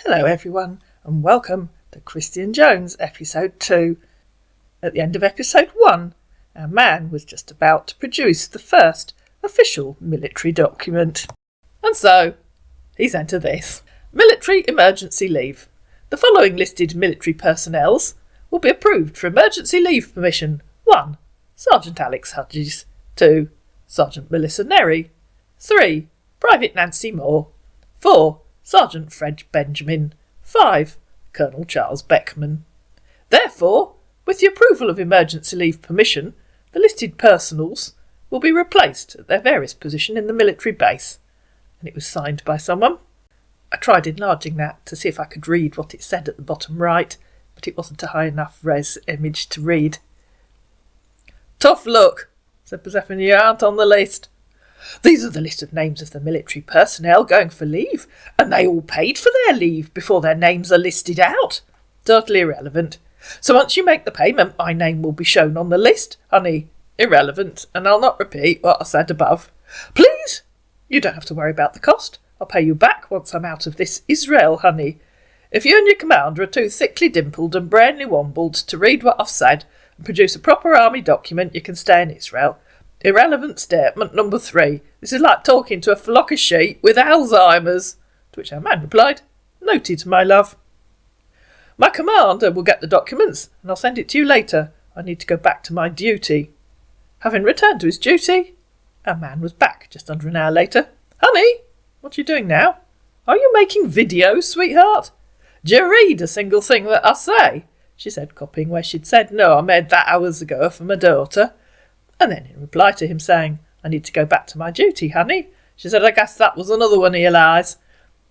Hello everyone and welcome to Christian Jones episode 2. At the end of episode 1, our man was just about to produce the first official military document. And so, he's entered this. Military emergency leave. The following listed military personnels will be approved for emergency leave permission. 1. Sergeant Alex Hudges. 2. Sergeant Melissa Nerry. 3. Private Nancy Moore. 4. Sergeant Fred Benjamin. 5. Colonel Charles Beckman. Therefore, with the approval of emergency leave permission, the listed personals will be replaced at their various position in the military base. And it was signed by someone. I tried enlarging that to see if I could read what it said at the bottom right, but it wasn't a high enough res image to read. Tough luck, said Persephone, you aren't on the list. These are the list of names of the military personnel going for leave, and they all paid for their leave before their names are listed out. Totally irrelevant. So once you make the payment, my name will be shown on the list, honey. Irrelevant, and I'll not repeat what I said above. Please? You don't have to worry about the cost. I'll pay you back once I'm out of this Israel, honey. If you and your commander are too thickly dimpled and brainly wombled to read what I've said and produce a proper army document, you can stay in Israel. Irrelevant statement number 3. This is like talking to a flock of sheep with Alzheimer's. To which our man replied, Noted, my love. My commander will get the documents, and I'll send it to you later. I need to go back to my duty. Having returned to his duty, our man was back just under an hour later. Honey, what are you doing now? Are you making videos, sweetheart? Do you read a single thing that I say? She said, copying where she'd said, No, I made that hours ago for my daughter. And then in reply to him saying, I need to go back to my duty, honey, she said, I guess that was another one of your lies.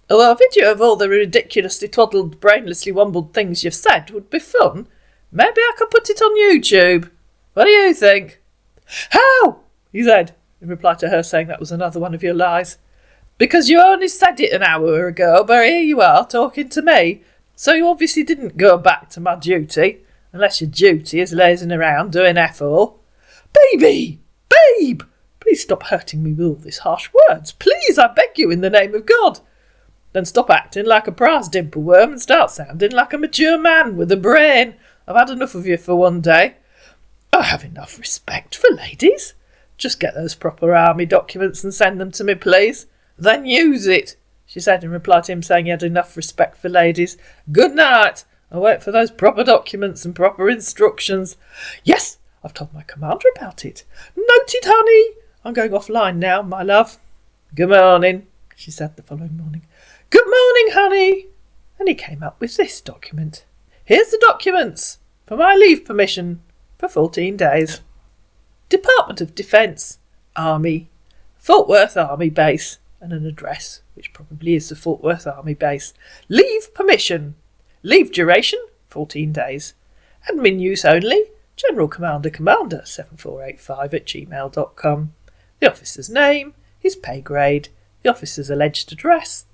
Although a video of all the ridiculously twaddled, brainlessly wombled things you've said would be fun, maybe I could put it on YouTube. What do you think? How? He said, in reply to her saying that was another one of your lies. Because you only said it an hour ago, but here you are talking to me, so you obviously didn't go back to my duty, unless your duty is lazing around doing F4. Baby! Babe! Please stop hurting me with all these harsh words. Please, I beg you, in the name of God. Then stop acting like a prize dimple worm and start sounding like a mature man with a brain. I've had enough of you for one day. I have enough respect for ladies. Just get those proper army documents and send them to me, please. Then use it, she said in reply to him saying he had enough respect for ladies. Good night. I'll wait for those proper documents and proper instructions. Yes! I've told my commander about it. Noted, honey. I'm going offline now, my love. Good morning, she said the following morning. Good morning, honey. And he came up with this document. Here's the documents for my leave permission for 14 days. Department of Defence, Army, Fort Worth Army Base, and an address, which probably is the Fort Worth Army Base. Leave permission. Leave duration, 14 days. Admin use only. General Commander 7485@gmail.com. The officer's name, his pay grade, the officer's alleged address.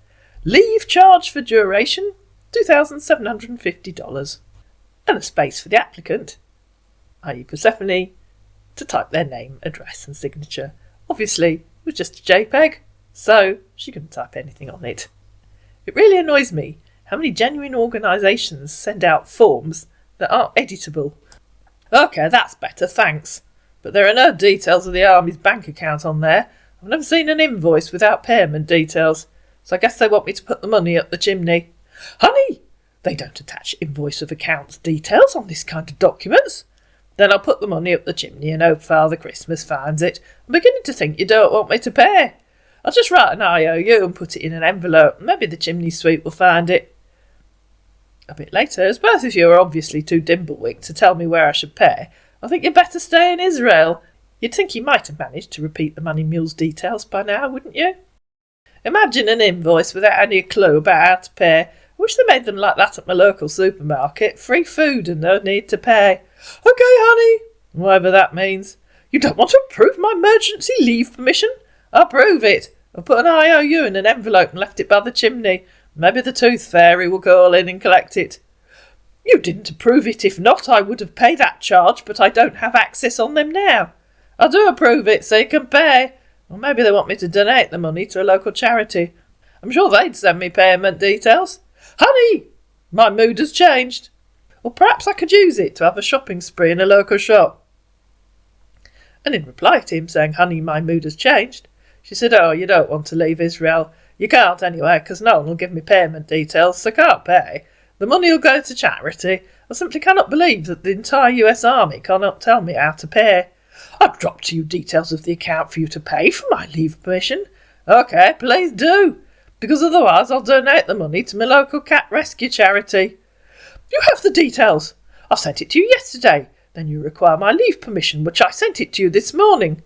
Leave charge for duration, $2,750. And a space for the applicant, i.e. Persephone, to type their name, address and signature. Obviously, it was just a JPEG, so she couldn't type anything on it. It really annoys me how many genuine organisations send out forms that aren't editable. OK, that's better, thanks. But there are no details of the Army's bank account on there. I've never seen an invoice without payment details, so I guess they want me to put the money up the chimney. Honey, they don't attach invoice of accounts details on this kind of documents. Then I'll put the money up the chimney and hope Father Christmas finds it. I'm beginning to think you don't want me to pay. I'll just write an IOU and put it in an envelope. Maybe the chimney sweep will find it. A bit later, as both of you are obviously too dimble-wicked to tell me where I should pay, I think you'd better stay in Israel. You'd think he might have managed to repeat the money mule's details by now, wouldn't you? Imagine an invoice without any clue about how to pay. I wish they made them like that at my local supermarket. Free food and no need to pay. OK, honey, whatever that means. You don't want to approve my emergency leave permission? I'll approve it. I've put an IOU in an envelope and left it by the chimney. Maybe the tooth fairy will call in and collect it. You didn't approve it. If not, I would have paid that charge, but I don't have access on them now. I do approve it, so you can pay. Or maybe they want me to donate the money to a local charity. I'm sure they'd send me payment details. Honey, my mood has changed. Or perhaps I could use it to have a shopping spree in a local shop. And in reply to him saying, honey, my mood has changed, she said, oh, you don't want to leave Israel. You can't anyway, because no one will give me payment details, so can't pay. The money will go to charity. I simply cannot believe that the entire US Army cannot tell me how to pay. I've dropped to you details of the account for you to pay for my leave permission. OK, please do, because otherwise I'll donate the money to my local cat rescue charity. You have the details. I sent it to you yesterday. Then you require my leave permission, which I sent it to you this morning.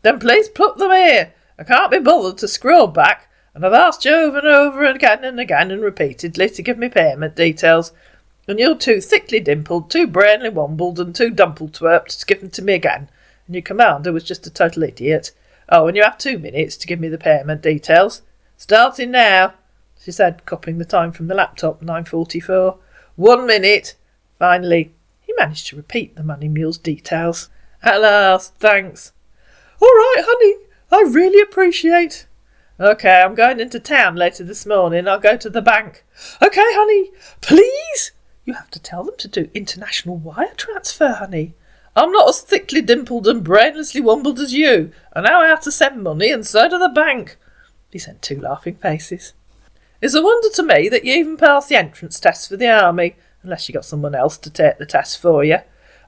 Then please put them here. I can't be bothered to scroll back, and I've asked you over and again and repeatedly to give me payment details, and you're too thickly dimpled, too brainly wombled, and too dumple-twerped to give them to me again, and your commander was just a total idiot. Oh, and you have 2 minutes to give me the payment details. Starting now, she said, copying the time from the laptop, 9:44. 1 minute. Finally, he managed to repeat the money mule's details. At last, thanks. All right, honey, I really appreciate. OK, I'm going into town later this morning. I'll go to the bank. OK, honey, please. You have to tell them to do international wire transfer, honey. I'm not as thickly dimpled and brainlessly wombled as you. I know how to send money, and so do the bank. He sent 2 laughing faces. It's a wonder to me that you even passed the entrance test for the army, unless you got someone else to take the test for you.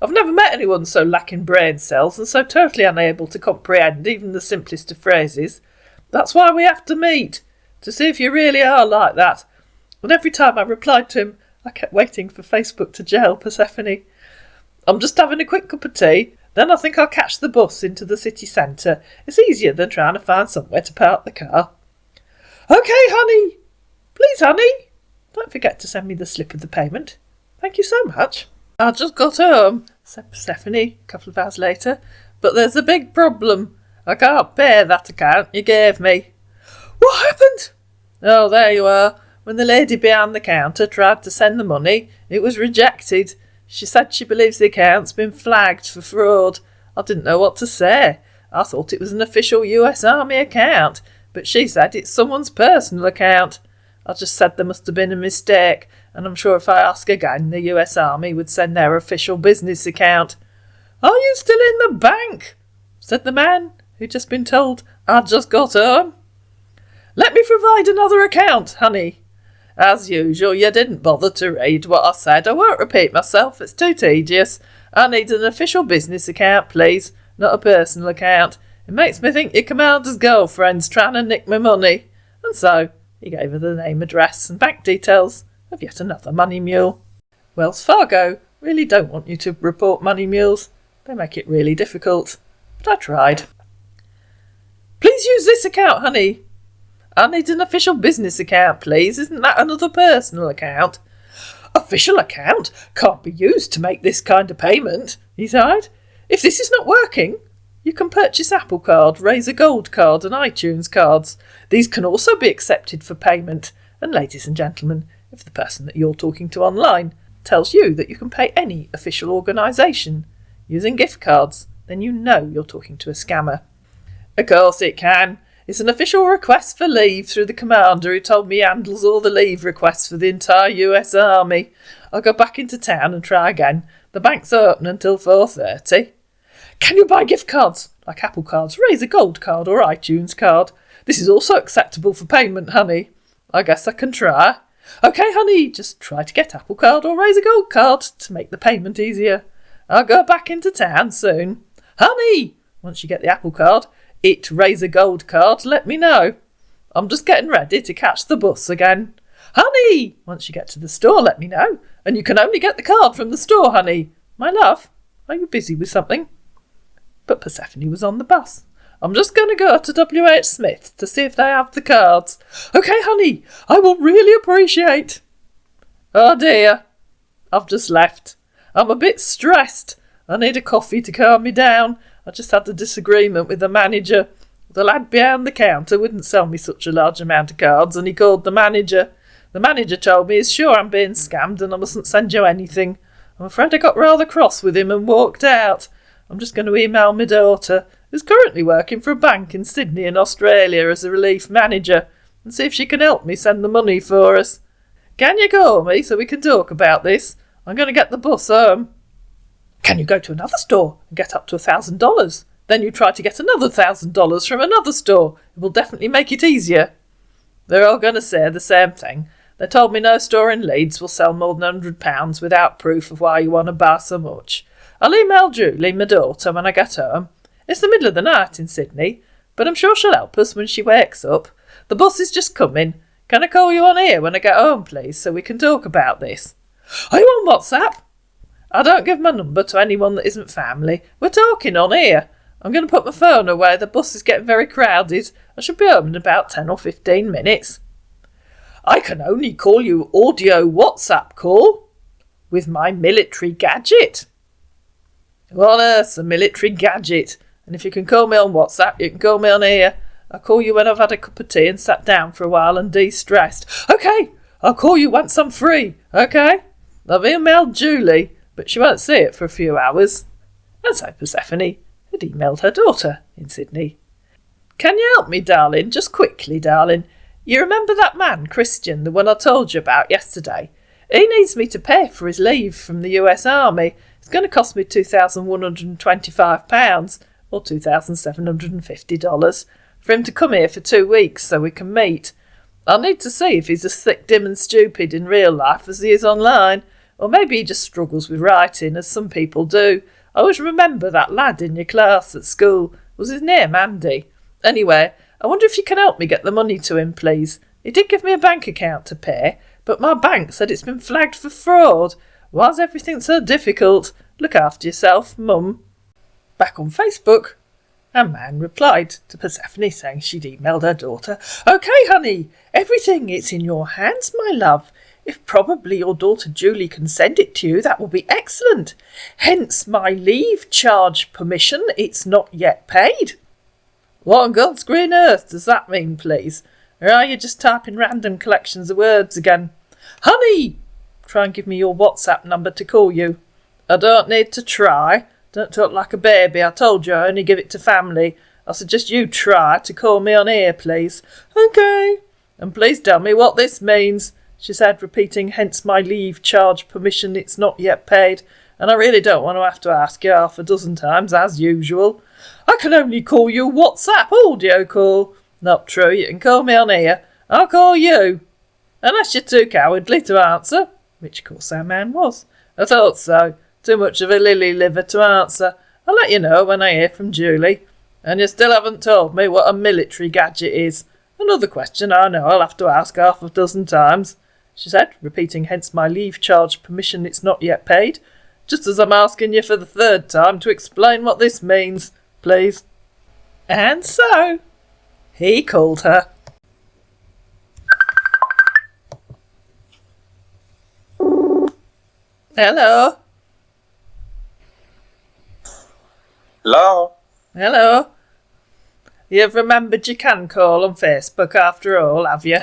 I've never met anyone so lacking brain cells and so totally unable to comprehend even the simplest of phrases. That's why we have to meet, to see if you really are like that. And every time I replied to him, I kept waiting for Facebook to gel, Persephone. I'm just having a quick cup of tea, then I think I'll catch the bus into the city centre. It's easier than trying to find somewhere to park the car. OK, honey. Please, honey. Don't forget to send me the slip of the payment. Thank you so much. I just got home, said Persephone a couple of hours later, but there's a big problem. I can't pay that account you gave me. What happened? Oh, there you are. When the lady behind the counter tried to send the money, it was rejected. She said she believes the account's been flagged for fraud. I didn't know what to say. I thought it was an official US Army account, but she said it's someone's personal account. I just said there must have been a mistake, and I'm sure if I ask again, the US Army would send their official business account. Are you still in the bank? Said the man who'd just been told I'd just got home. Let me provide another account, honey. As usual, you didn't bother to read what I said. I won't repeat myself, it's too tedious. I need an official business account, please, not a personal account. It makes me think your commander's girlfriend's trying to nick my money. And so he gave her the name, address and bank details of yet another money mule. Wells Fargo really don't want you to report money mules. They make it really difficult. But I tried. Please use this account, honey. I need an official business account, please. Isn't that another personal account? Official account can't be used to make this kind of payment, he sighed. If this is not working, you can purchase Apple Card, Razer Gold Card and iTunes cards. These can also be accepted for payment. And ladies and gentlemen, if the person that you're talking to online tells you that you can pay any official organisation using gift cards, then you know you're talking to a scammer. Of course it can. It's an official request for leave through the commander who told me he handles all the leave requests for the entire US Army. I'll go back into town and try again. The bank's open until 4:30. Can you buy gift cards, like Apple Cards, Razer Gold Card or iTunes Card? This is also acceptable for payment, honey. I guess I can try. OK, honey, just try to get Apple Card or Razer Gold Card to make the payment easier. I'll go back into town soon. Honey, once you get the Apple Card, Razer Gold Card, let me know. I'm just getting ready to catch the bus again. Honey, once you get to the store, let me know. And you can only get the card from the store, honey. My love, are you busy with something? But Persephone was on the bus. I'm just going to go to W.H. Smith to see if they have the cards. OK, honey, I will really appreciate. Oh dear, I've just left. I'm a bit stressed. I need a coffee to calm me down. I just had a disagreement with the manager. The lad behind the counter wouldn't sell me such a large amount of cards, and he called the manager. The manager told me he's sure I'm being scammed and I mustn't send you anything. I'm afraid I got rather cross with him and walked out. I'm just going to email my daughter, who's currently working for a bank in Sydney in Australia as a relief manager, and see if she can help me send the money for us. Can you call me so we can talk about this? I'm going to get the bus home. Can you go to another store and get up to $1,000? Then you try to get another $1,000 from another store. It will definitely make it easier. They're all going to say the same thing. They told me no store in Leeds will sell more than £100 without proof of why you want to buy so much. I'll email Julie, my daughter, when I get home. It's the middle of the night in Sydney, but I'm sure she'll help us when she wakes up. The bus is just coming. Can I call you on here when I get home, please, so we can talk about this? Are you on WhatsApp? I don't give my number to anyone that isn't family. We're talking on here. I'm going to put my phone away. The bus is getting very crowded. I should be home in about 10 or 15 minutes. I can only call you audio WhatsApp call with my military gadget. What on earth's a military gadget? And if you can call me on WhatsApp, you can call me on here. I'll call you when I've had a cup of tea and sat down for a while and de-stressed. OK, I'll call you once I'm free. OK? I've emailed Julie, but she won't see it for a few hours. And so Persephone had emailed her daughter in Sydney. Can you help me, darling? Just quickly, darling. You remember that man, Christian, the one I told you about yesterday? He needs me to pay for his leave from the US Army. It's going to cost me £2,125, or $2,750, for him to come here for 2 weeks so we can meet. I'll need to see if he's as thick, dim and stupid in real life as he is online, or maybe he just struggles with writing, as some people do. I always remember that lad in your class at school. Was his name Andy? Anyway, I wonder if you can help me get the money to him, please. He did give me a bank account to pay, but my bank said it's been flagged for fraud. Why's everything so difficult? Look after yourself, Mum. Back on Facebook, a man replied to Persephone saying she'd emailed her daughter. OK, honey, everything is in your hands, my love. If probably your daughter Julie can send it to you, that will be excellent. Hence my leave charge permission. It's not yet paid. What on God's green earth does that mean, please? Or are you just typing random collections of words again? Honey! Try and give me your WhatsApp number to call you. I don't need to try. Don't talk like a baby. I told you I only give it to family. I suggest you try to call me on here, please. OK. And please tell me what this means, she said, repeating, hence my leave charge permission. It's not yet paid. And I really don't want to have to ask you half a dozen times, as usual. I can only call you WhatsApp audio call. Not true, you can call me on here. I'll call you. Unless you're too cowardly to answer, which of course our man was. I thought so. Too much of a lily liver to answer. I'll let you know when I hear from Julie. And you still haven't told me what a military gadget is. Another question I know I'll have to ask half a dozen times, she said, repeating, hence my leave charge permission. It's not yet paid. Just as I'm asking you for the third time to explain what this means, please. And so he called her. Hello. Hello. Hello. You've remembered you can call on Facebook after all, have you?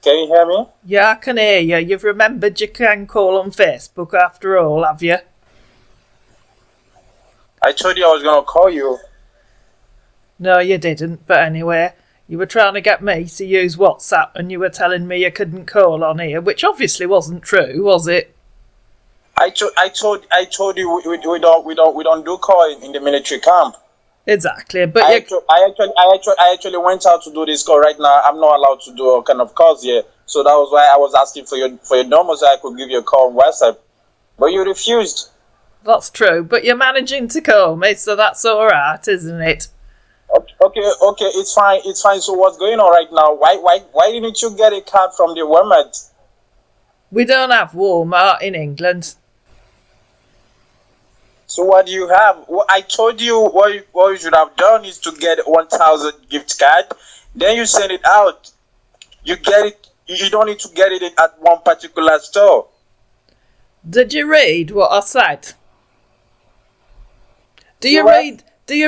Can you hear me? Yeah, I can hear you. You've remembered you can call on Facebook after all, have you? I told you I was going to call you. No, you didn't, but anyway, you were trying to get me to use WhatsApp and you were telling me you couldn't call on here, which obviously wasn't true, was it? I told you we don't do call in the military camp. Exactly, but I actually went out to do this call right now. I'm not allowed to do all kind of calls here, so that was why I was asking for your number so I could give you a call on WhatsApp, but you refused. That's true, but you're managing to call me, so that's all right, isn't it? Okay, it's fine. So what's going on right now? Why didn't you get a card from the Walmart? We don't have Walmart in England. So what do you have? Well, I told you what you should have done is to get 1,000 gift card. Then you send it out. You get it. You don't need to get it at one particular store. Did you read what I said? Do you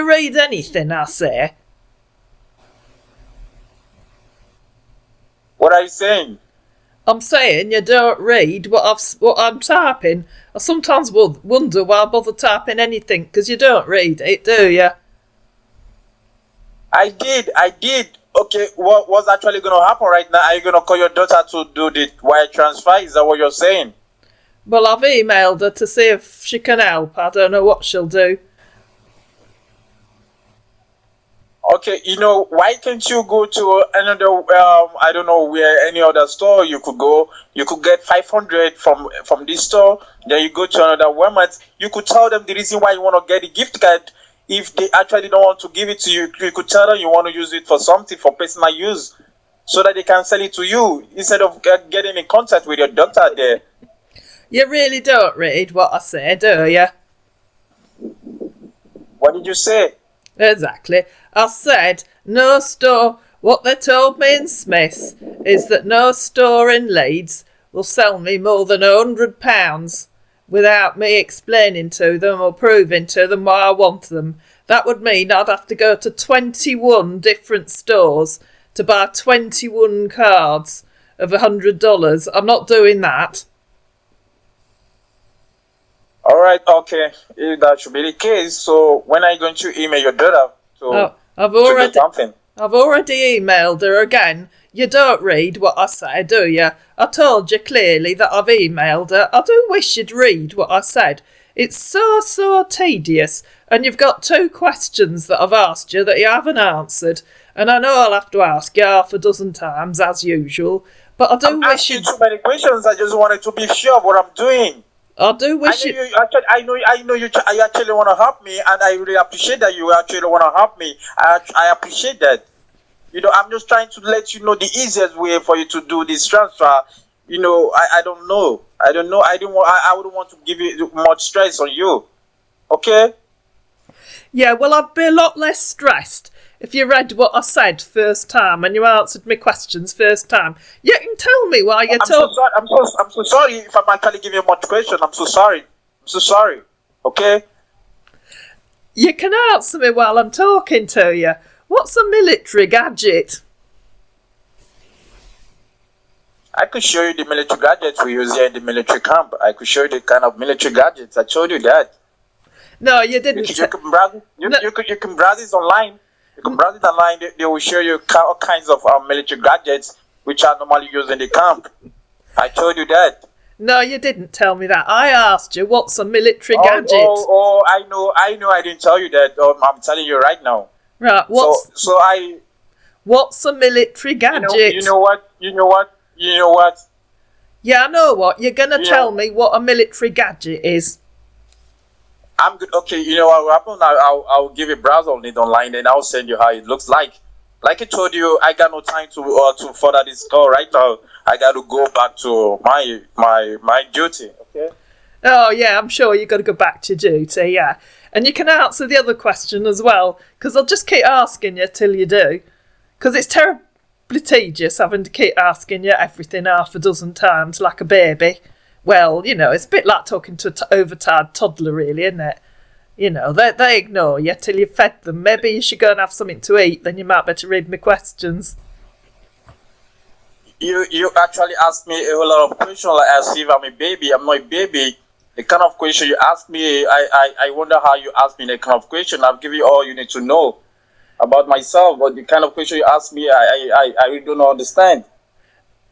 read anything I say? What are you saying? I'm saying you don't read what I'm typing. I sometimes wonder why I bother typing anything, because you don't read it, do you? I did. Okay, what's actually going to happen right now? Are you going to call your daughter to do the wire transfer? Is that what you're saying? Well, I've emailed her to see if she can help. I don't know what she'll do. Okay, why can't you go to another, I don't know where, any other store you could go. You could get 500 from this store. Then you go to another Walmart. You could tell them the reason why you want to get a gift card. If they actually don't want to give it to you, you could tell them you want to use it for something, for personal use, so that they can sell it to you instead of getting in contact with your doctor there. You really don't read what I say, do you? What did you say? Exactly. I said no store. What they told me in Smith's is that no store in Leeds will sell me more than £100 without me explaining to them or proving to them why I want them. That would mean I'd have to go to 21 different stores to buy 21 cards of $100. I'm not doing that. All right, okay. If that should be the case, so when are you going to email your daughter to do something? I've already emailed her again. You don't read what I say, do you? I told you clearly that I've emailed her. I do wish you'd read what I said. It's so tedious, and you've got 2 questions that I've asked you that you haven't answered, and I know I'll have to ask you half a dozen times, as usual, but I do wish you'd... too many questions. I just wanted to be sure of what I'm doing. I do wish I know you actually want to help me, and I really appreciate that you actually want to help me. I appreciate that. I'm just trying to let you know the easiest way for you to do this transfer. I don't know. I wouldn't want to give you much stress on you. Okay? Yeah, well, I'd be a lot less stressed if you read what I said first time and you answered my questions first time. You can tell me why you're talking. I'm so sorry if I'm actually giving you much question. I'm so sorry. Okay? You can answer me while I'm talking to you. What's a military gadget? I could show you the military gadgets we use here in the military camp. I could show you the kind of military gadgets. I told you that. No, you didn't. You can browse it. You can browse it online. You can browse it online. They will show you all kinds of military gadgets which are normally used in the camp. I told you that. No, you didn't tell me that. I asked you what's a military gadget. I know. I didn't tell you that. I'm telling you right now. Right. What's a military gadget? You know what? Yeah, I know what. You're gonna tell me what a military gadget is. I'm good. Okay, you know what will happen? I'll give a browse on it online, and I'll send you how it looks like. Like I told you, I got no time to further this call right now. I got to go back to my duty. Okay. Oh yeah, I'm sure you got to go back to duty. Yeah, and you can answer the other question as well, because I'll just keep asking you till you do, because it's terribly tedious having to keep asking you everything half a dozen times like a baby. Well, it's a bit like talking to an overtired toddler, really, isn't it? They ignore you till you've fed them. Maybe you should go and have something to eat, then you might better read my questions. You actually asked me a whole lot of questions like as if I'm a baby. I'm not a baby. The kind of question you asked me, I wonder how you asked me that kind of question. I've given you all you need to know about myself, but the kind of question you asked me, I really don't understand.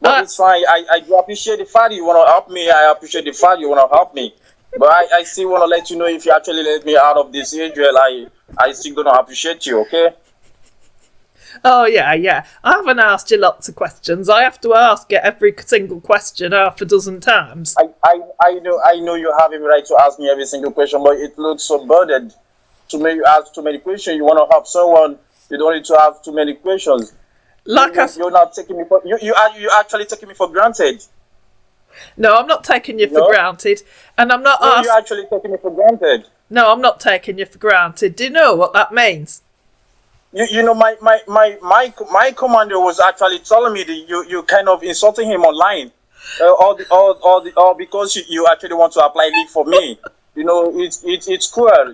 But it's fine. I do appreciate the fact you want to help me. I appreciate the fact you want to help me. But I still want to let you know, if you actually let me out of this age, I still going to appreciate you, okay? Oh, yeah. I haven't asked you lots of questions. I have to ask you every single question half a dozen times. I know you have every right to ask me every single question, but it looks so burdened to make you ask too many questions. You want to help someone, you don't need to have too many questions. You're not taking me for you actually taking me for granted. No, I'm not taking you for granted, and I'm not. No, you're actually taking me for granted. No, I'm not taking you for granted. Do you know what that means? My commander was actually telling me that you kind of insulting him online, all because you actually want to apply leave for me. It's cruel.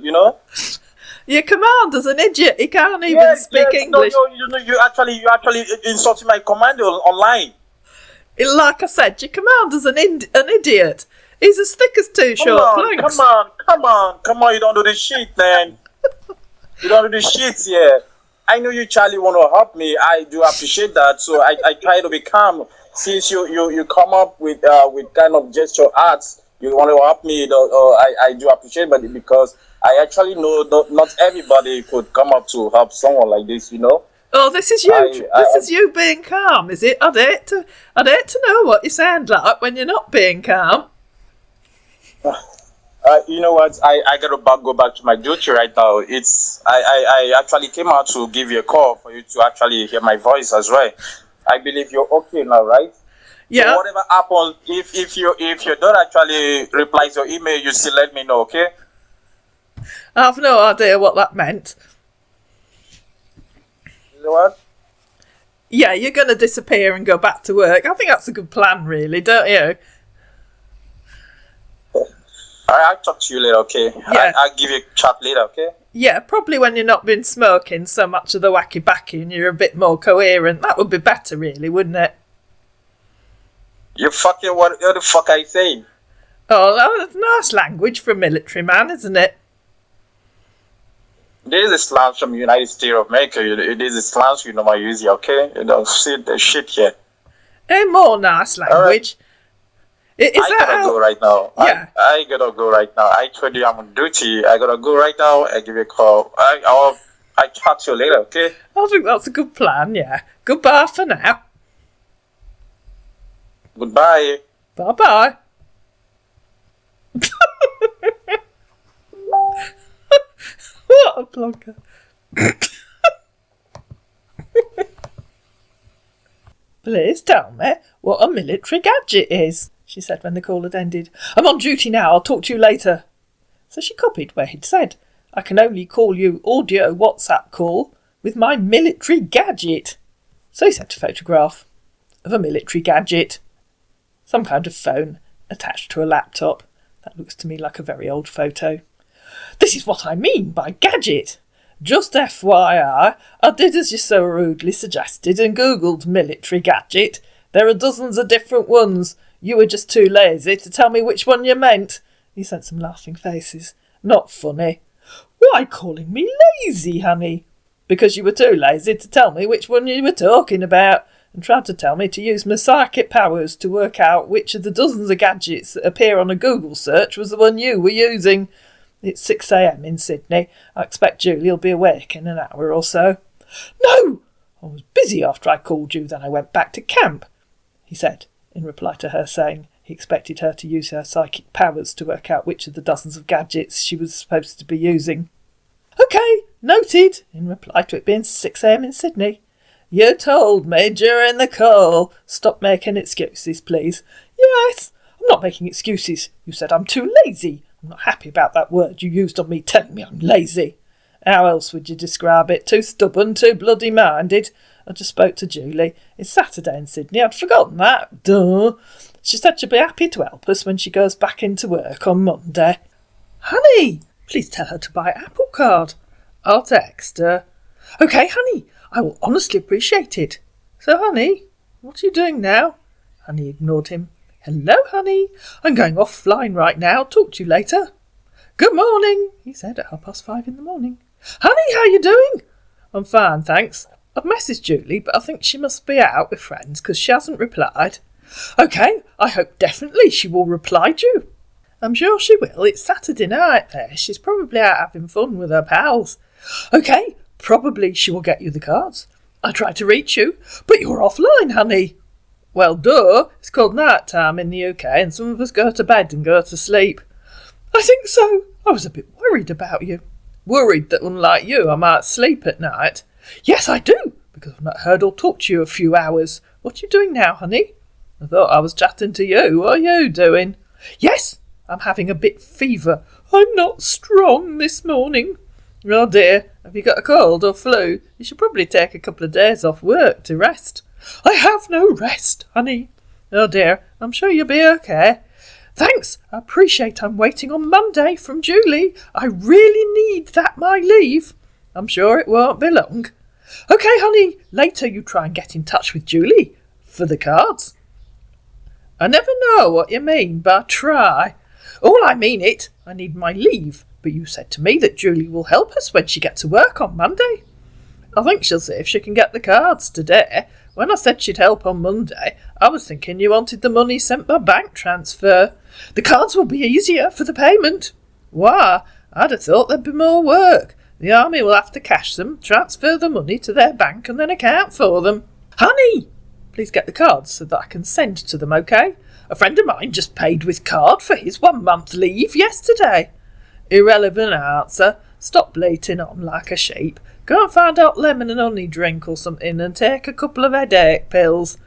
Your commander's an idiot. He can't even speak English. No, you actually insulting my commander online. Like I said, your commander's an idiot. He's as thick as 2 short planks. Come on. You don't do this shit, man. You don't do this shit, yeah. I know you, Charlie, want to help me. I do appreciate that. So I try to be calm. Since you come up with kind of gesture arts, you want to help me. I do appreciate it because I actually know that not everybody could come up to help someone like this. Oh, this is you. This is you being calm, is it? I'd hate to know what you sound like when you're not being calm. You know what? I gotta go back to my duty right now. I actually came out to give you a call for you to actually hear my voice as well. I believe you're okay now, right? Yeah. So whatever happens, if you don't actually reply to your email, you still let me know, okay? I have no idea what that meant. You know what? Yeah, you're going to disappear and go back to work. I think that's a good plan, really, don't you? I'll talk to you later, okay? Yeah. I'll give you a chat later, okay? Yeah, probably when you're not been smoking so much of the wacky-backy and you're a bit more coherent. That would be better, really, wouldn't it? You fucking what the fuck are you saying? Oh, that's nice language for a military man, isn't it? This is slang from the United States of America. It is a slang you normally use, okay? You don't see the shit here. More nice language. Right. I gotta go right now. Yeah. I gotta go right now. I told you I'm on duty. I gotta go right now and give you a call. I'll talk to you later, okay? I think that's a good plan, yeah. Goodbye for now. Goodbye. Bye-bye. What a plonker. Please tell me what a military gadget is, she said when the call had ended. I'm on duty now, I'll talk to you later. So she copied where he'd said, I can only call you audio WhatsApp call with my military gadget. So he sent a photograph of a military gadget. Some kind of phone attached to a laptop. That looks to me like a very old photo. This is what I mean by gadget. Just FYI, I did as you so rudely suggested and googled military gadget. There are dozens of different ones. You were just too lazy to tell me which one you meant. He sent some laughing faces. Not funny. Why calling me lazy, honey? Because you were too lazy to tell me which one you were talking about and tried to tell me to use my psychic powers to work out which of the dozens of gadgets that appear on a Google search was the one you were using. It's 6 a.m. in Sydney. I expect Julie will be awake in an hour or so. No! I was busy after I called you, then I went back to camp, he said, in reply to her saying he expected her to use her psychic powers to work out which of the dozens of gadgets she was supposed to be using. OK, noted, in reply to it being 6 a.m. in Sydney. You told me during the call. Stop making excuses, please. Yes, I'm not making excuses. You said I'm too lazy. I'm not happy about that word you used on me telling me I'm lazy. How else would you describe it? Too stubborn, too bloody-minded? I just spoke to Julie. It's Saturday in Sydney. I'd forgotten that. Duh. She said she'd be happy to help us when she goes back into work on Monday. Honey, please tell her to buy Apple Card. I'll text her. OK, honey, I will honestly appreciate it. So, honey, what are you doing now? Honey ignored him. Hello, honey. I'm going offline right now. Talk to you later. Good morning, he said at 5:30 in the morning. Honey, how you doing? I'm fine, thanks. I've messaged Julie, but I think she must be out with friends because she hasn't replied. OK, I hope definitely she will reply to you. I'm sure she will. It's Saturday night there. She's probably out having fun with her pals. OK, probably she will get you the cards. I tried to reach you, but you're offline, honey. Well, duh. It's called night time in the UK and some of us go to bed and go to sleep. I think so. I was a bit worried about you. Worried that, unlike you, I might sleep at night. Yes, I do, because I've not heard or talked to you a few hours. What are you doing now, honey? I thought I was chatting to you. What are you doing? Yes, I'm having a bit fever. I'm not strong this morning. Oh dear, have you got a cold or flu? You should probably take a couple of days off work to rest. I have no rest, honey. Oh dear, I'm sure you'll be okay. Thanks, I appreciate I'm waiting on Monday from Julie. I really need that my leave. I'm sure it won't be long. OK, honey, later you try and get in touch with Julie for the cards. I never know what you mean by try. All I mean it, I need my leave, but you said to me that Julie will help us when she gets to work on Monday. I think she'll see if she can get the cards today. When I said she'd help on Monday, I was thinking you wanted the money sent by bank transfer. The cards will be easier for the payment. Why, I'd have thought there'd be more work. The army will have to cash them, transfer the money to their bank and then account for them. Honey, please get the cards so that I can send to them, OK? A friend of mine just paid with card for his 1 month leave yesterday. Irrelevant answer. Stop bleating on like a sheep. Go and find out lemon and honey drink or something and take a couple of headache pills.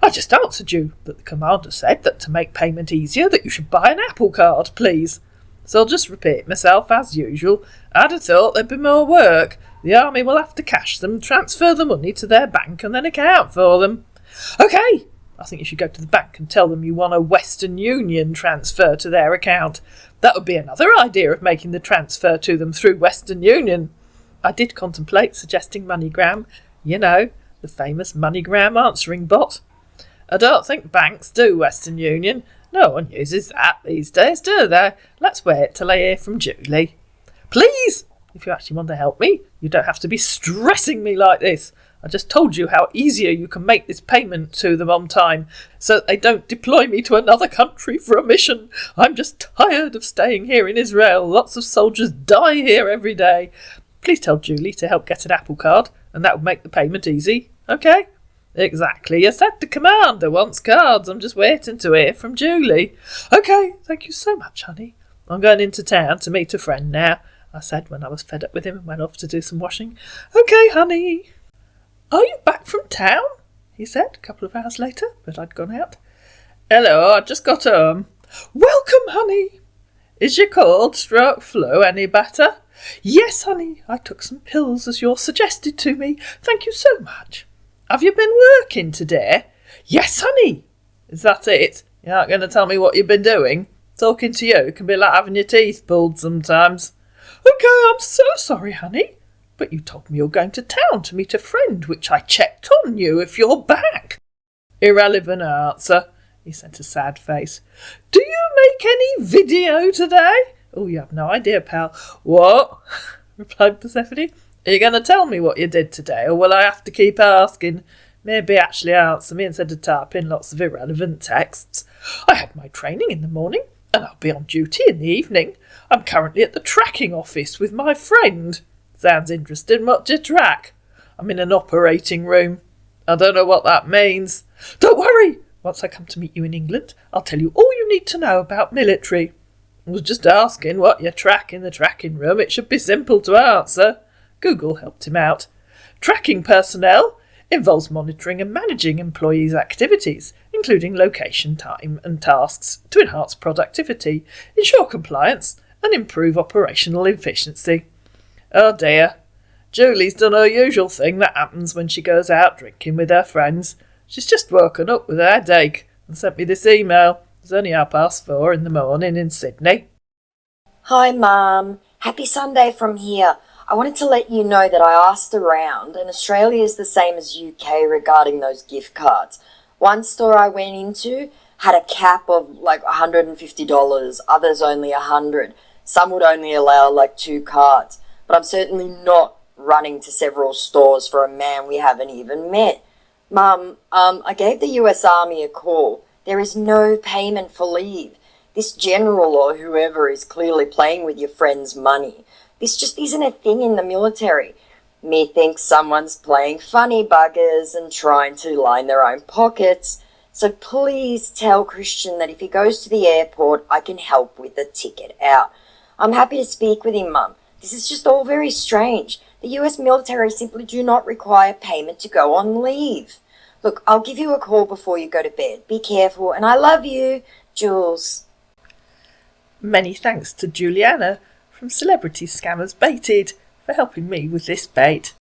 I just answered you that the commander said that to make payment easier that you should buy an Apple card, please. So I'll just repeat myself as usual. I'd have thought there'd be more work. The army will have to cash them, transfer the money to their bank and then account for them. OK, I think you should go to the bank and tell them you want a Western Union transfer to their account. That would be another idea of making the transfer to them through Western Union. I did contemplate suggesting MoneyGram, you know, the famous MoneyGram answering bot. I don't think banks do Western Union. No one uses that these days, do they? Let's wait till I hear from Julie. Please, if you actually want to help me, you don't have to be stressing me like this. I just told you how easier you can make this payment to them on time, so that they don't deploy me to another country for a mission. I'm just tired of staying here in Israel. Lots of soldiers die here every day. Please tell Julie to help get an Apple card, and that would make the payment easy, OK? Exactly. You said the commander wants cards. I'm just waiting to hear from Julie. OK, thank you so much, honey. I'm going into town to meet a friend now, I said when I was fed up with him and went off to do some washing. OK, honey. Are you back from town? He said a couple of hours later, but I'd gone out. Hello, I just got home. Welcome, honey. Is your cold stroke flu any better? Yes, honey. I took some pills as you're suggested to me. Thank you so much. Have you been working today? Yes, honey. Is that it? You aren't going to tell me what you've been doing? Talking to you can be like having your teeth pulled sometimes. OK, I'm so sorry, honey. But you told me you're going to town to meet a friend, which I checked on you if you're back. Irrelevant answer. He sent a sad face. Do you make any video today? Oh, you have no idea, pal. What? Replied Persephone. Are you going to tell me what you did today, or will I have to keep asking? Maybe actually answer me instead of typing lots of irrelevant texts. I had my training in the morning, and I'll be on duty in the evening. I'm currently at the tracking office with my friend. Sounds interesting. What do you track? I'm in an operating room. I don't know what that means. Don't worry. Once I come to meet you in England, I'll tell you all you need to know about military. I was just asking what you track in the tracking room. It should be simple to answer. Google helped him out. Tracking personnel involves monitoring and managing employees' activities, including location, time and tasks, to enhance productivity, ensure compliance and improve operational efficiency. Oh dear. Julie's done her usual thing that happens when she goes out drinking with her friends. She's just woken up with a headache and sent me this email. It's only 4:30 in the morning in Sydney. Hi, Mum. Happy Sunday from here. I wanted to let you know that I asked around, and Australia is the same as UK regarding those gift cards. One store I went into had a cap of like $150, others only $100. Some would only allow like 2 cards. But I'm certainly not running to several stores for a man we haven't even met. Mum, I gave the US Army a call. There is no payment for leave. This general or whoever is clearly playing with your friend's money. This just isn't a thing in the military. Methinks someone's playing funny buggers and trying to line their own pockets. So please tell Christian that if he goes to the airport, I can help with the ticket out. I'm happy to speak with him, Mum. This is just all very strange. The US military simply do not require payment to go on leave. Look, I'll give you a call before you go to bed. Be careful, and I love you, Jules. Many thanks to Juliana from Celebrity Scammers Baited for helping me with this bait.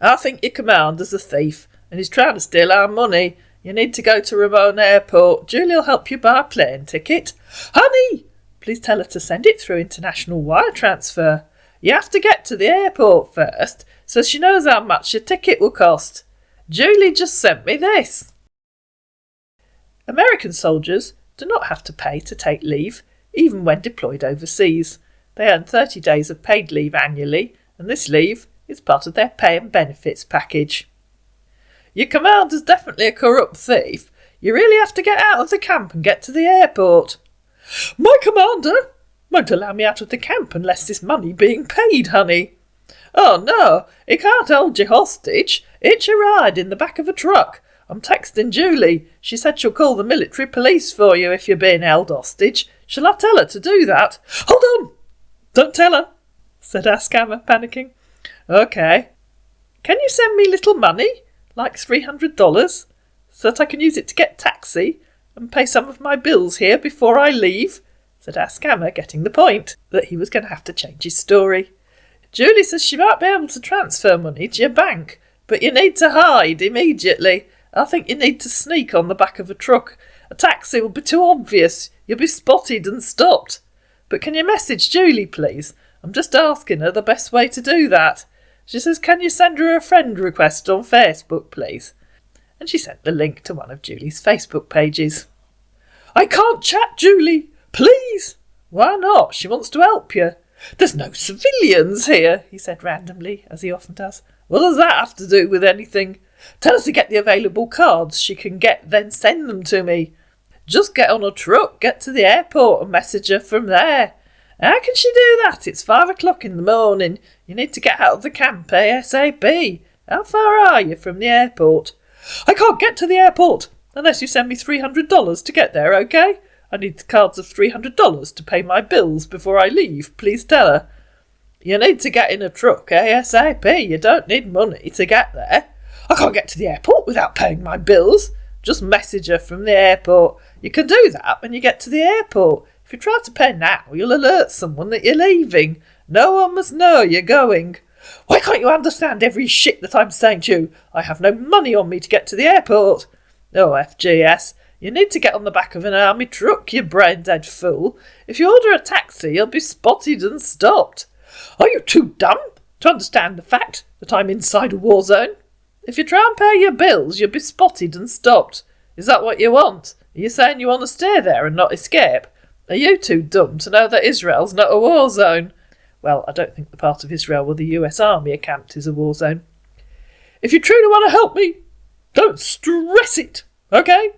I think your commander's a thief and he's trying to steal our money. You need to go to Ramon Airport. Julie'll help you buy a plane ticket. Honey! Please tell her to send it through international wire transfer. You have to get to the airport first, so she knows how much your ticket will cost. Julie just sent me this. American soldiers do not have to pay to take leave, even when deployed overseas. They earn 30 days of paid leave annually, and this leave It's part of their pay and benefits package. Your commander's definitely a corrupt thief. You really have to get out of the camp and get to the airport. My commander won't allow me out of the camp unless this money being paid, honey. Oh no, he can't hold you hostage. Hitch a ride in the back of a truck. I'm texting Julie. She said she'll call the military police for you if you're being held hostage. Shall I tell her to do that? Hold on! Don't tell her, said our scammer, panicking. OK. Can you send me little money, like $300, so that I can use it to get taxi and pay some of my bills here before I leave? Said our scammer, getting the point that he was going to have to change his story. Julie says she might be able to transfer money to your bank, but you need to hide immediately. I think you need to sneak on the back of a truck. A taxi will be too obvious. You'll be spotted and stopped. But can you message Julie, please? I'm just asking her the best way to do that. She says, can you send her a friend request on Facebook, please? And she sent the link to one of Julie's Facebook pages. I can't chat, Julie. Please. Why not? She wants to help you. There's no civilians here, he said randomly, as he often does. What does that have to do with anything? Tell her to get the available cards she can get, then send them to me. Just get on a truck, get to the airport and message her from there. How can she do that? It's 5 o'clock in the morning. You need to get out of the camp ASAP. How far are you from the airport? I can't get to the airport unless you send me $300 to get there, OK? I need the cards of $300 to pay my bills before I leave. Please tell her. You need to get in a truck ASAP. You don't need money to get there. I can't get to the airport without paying my bills. Just message her from the airport. You can do that when you get to the airport. If you try to pay now, you'll alert someone that you're leaving. No one must know you're going. Why can't you understand every shit that I'm saying to you? I have no money on me to get to the airport. Oh, FGS. You need to get on the back of an army truck, you brain-dead fool. If you order a taxi, you'll be spotted and stopped. Are you too dumb to understand the fact that I'm inside a war zone? If you try and pay your bills, you'll be spotted and stopped. Is that what you want? Are you saying you want to stay there and not escape? Are you too dumb to know that Israel's not a war zone? Well, I don't think the part of Israel where the US Army are camped is a war zone. If you truly want to help me, don't stress it, OK?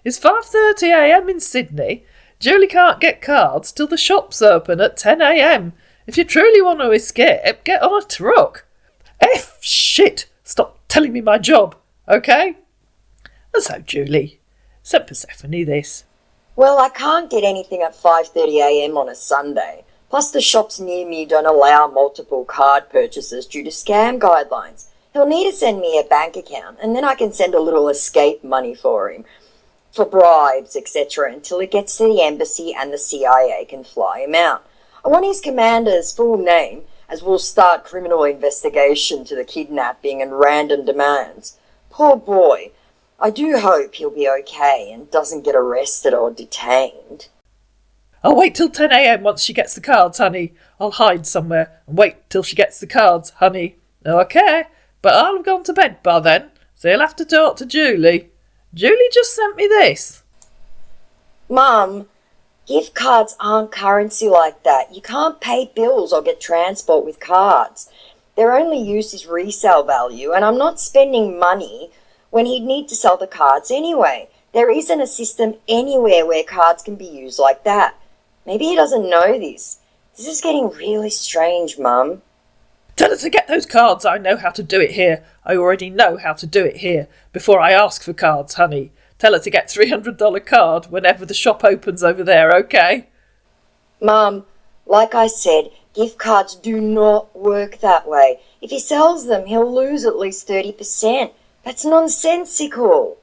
It's 5:30 a.m. in Sydney. Julie can't get cards till the shops open at 10 a.m. If you truly want to escape, get on a truck. F shit! Stop telling me my job, OK? And so Julie sent Persephone this. Well, I can't get anything at 5:30 a.m. on a Sunday. Plus the shops near me don't allow multiple card purchases due to scam guidelines. He'll need to send me a bank account and then I can send a little escape money for him, for bribes, etc., until he gets to the embassy and the CIA can fly him out. I want his commander's full name, as we'll start criminal investigation to the kidnapping and random demands. Poor boy. I do hope he'll be okay and doesn't get arrested or detained. I'll wait till 10 a.m. once she gets the cards, honey. I'll hide somewhere and wait till she gets the cards, honey. OK, but I'll have gone to bed by then, so you'll have to talk to Julie. Julie just sent me this. Mum, gift cards aren't currency like that. You can't pay bills or get transport with cards. Their only use is resale value, and I'm not spending money when he'd need to sell the cards anyway. There isn't a system anywhere where cards can be used like that. Maybe he doesn't know this. This is getting really strange, Mum. Tell her to get those cards. I know how to do it here. I already know how to do it here. Before I ask for cards, honey. Tell her to get $300 card whenever the shop opens over there, OK? Mum, like I said, gift cards do not work that way. If he sells them, he'll lose at least 30%. That's nonsensical.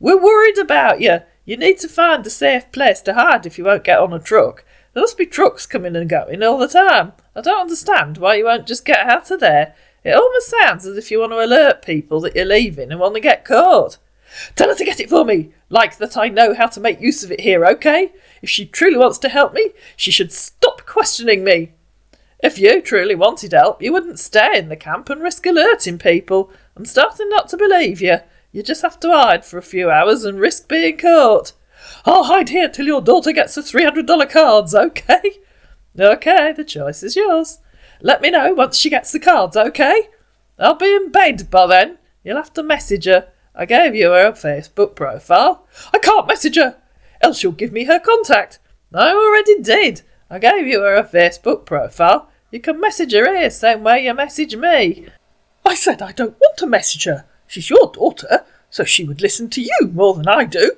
We're worried about you. You need to find a safe place to hide if you won't get on a truck. There must be trucks coming and going all the time. I don't understand why you won't just get out of there. It almost sounds as if you want to alert people that you're leaving and want to get caught. Tell her to get it for me, like that I know how to make use of it here, OK? If she truly wants to help me, she should stop questioning me. If you truly wanted help, you wouldn't stay in the camp and risk alerting people. I'm starting not to believe you. You just have to hide for a few hours and risk being caught. I'll hide here till your daughter gets the $300 cards, OK? OK, the choice is yours. Let me know once she gets the cards, OK? I'll be in bed by then. You'll have to message her. I gave you her Facebook profile. I can't message her, else she'll give me her contact. I already did. I gave you her Facebook profile. You can message her here, same way you message me. I said I don't want to message her. She's your daughter, so she would listen to you more than I do.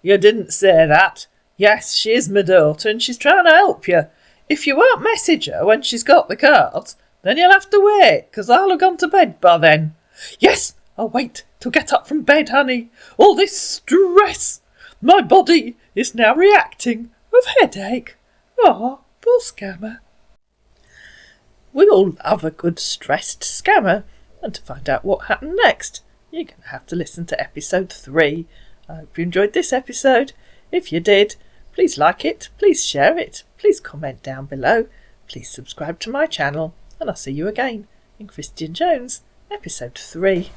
You didn't say that. Yes, she is my daughter and she's trying to help you. If you won't message her when she's got the cards, then you'll have to wait, 'cause I'll have gone to bed by then. Yes, I'll wait till get up from bed, honey. All this stress. My body is now reacting with headache. Ah, poor Scammer. We all love a good stressed scammer, and to find out what happened next, you're going to have to listen to episode 3. I hope you enjoyed this episode. If you did, please like it, please share it, please comment down below, please subscribe to my channel, and I'll see you again in Christian Jones, episode 3.